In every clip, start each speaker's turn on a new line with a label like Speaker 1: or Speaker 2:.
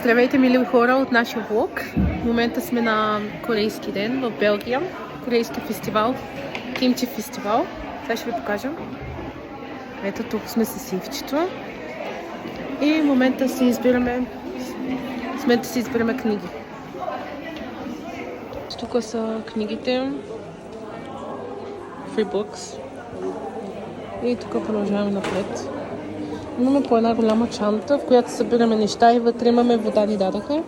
Speaker 1: Здравейте, мили хора от нашия влог. В момента сме на корейски ден в Белгия. Корейски фестивал, кимчи фестивал. Сега ще ви покажа. Ето тук сме с Ивчето. И в момента си избираме книги. Тук са книгите. Free books. И тук продължаваме напред. Имаме по една голяма чанта, в която събираме неща и вътре имаме вода ни дадаха.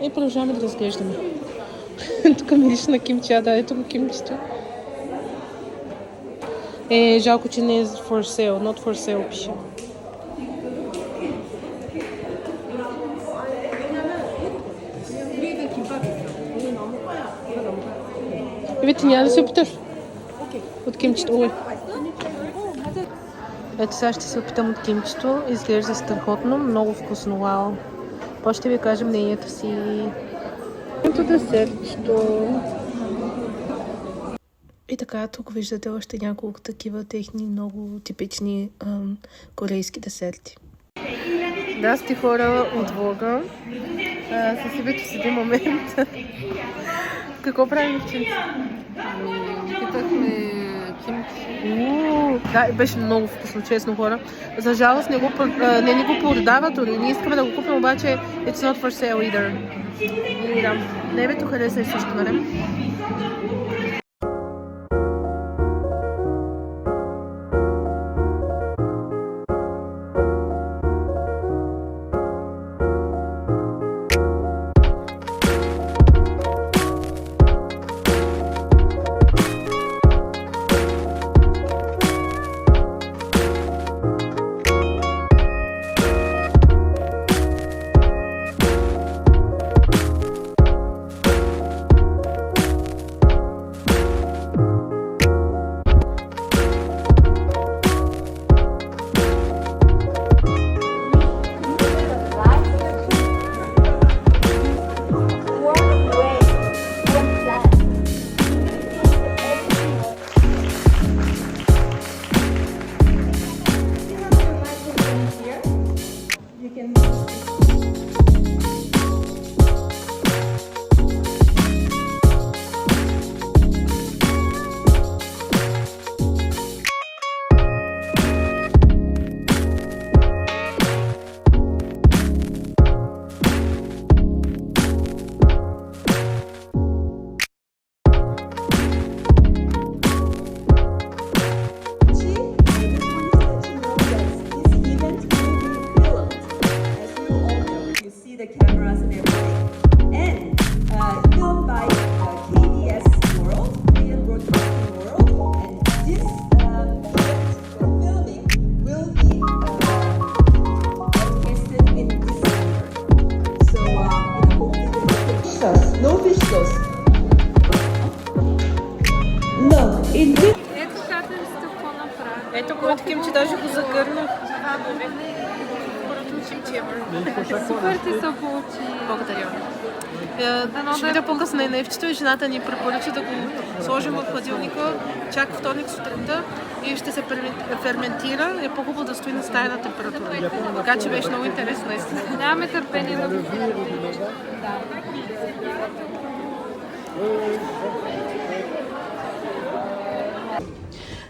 Speaker 1: И продължаваме да разглеждаме. Тук мириш на кимчи, да, ето го кимчето. Жалко, че не е for sale, not for sale пише. Вие няма да се опиташ? От кимчето. Ето сега ще се опитам от кимчето. Изглежда страхотно, много вкусно, вау. После ще ви кажа мнението си. Ето десертчето. И така, тук виждате още няколко такива техни много типични корейски десерти. Здрасти хора от влога. С Ивето в един момент. Какво правим в чинци?
Speaker 2: Питахме кимчи.
Speaker 1: Да, беше много вкусно, честно хора. За жалост не ни го продават, дори ние искаме да го купим, обаче it's not for sale either. И да, небето хареса и също, нали?
Speaker 3: The cameras and everything, and filmed by KBS World, Korean Broadcasting World, and this filming will be broadcasted in December. So, fish sauce, no fish sauce. No, in this.
Speaker 2: Ето как да сте по-направи.
Speaker 1: Ето който кимчи даже го загърна.
Speaker 2: Супер ти се получи.
Speaker 1: Благодаря. Ще видя по-късно на Евчето и жената ни препоръча да го сложим в хладилника чак вторник сутринта и ще се ферментира. Е по-хубаво да стои на стайна температура. Така че беше много интересно, наистина.
Speaker 2: Нямаме търпение да го видим.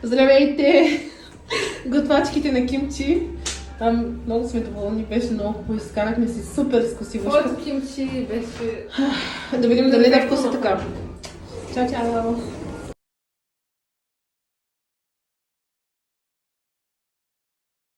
Speaker 1: Здравейте! Готвачките на кимчи. Много сме доволни, беше много хубаво, изкарахме си супер скосивашка.
Speaker 2: От кимчи беше...
Speaker 1: Да видим дали да вкуса така. Чао, чао!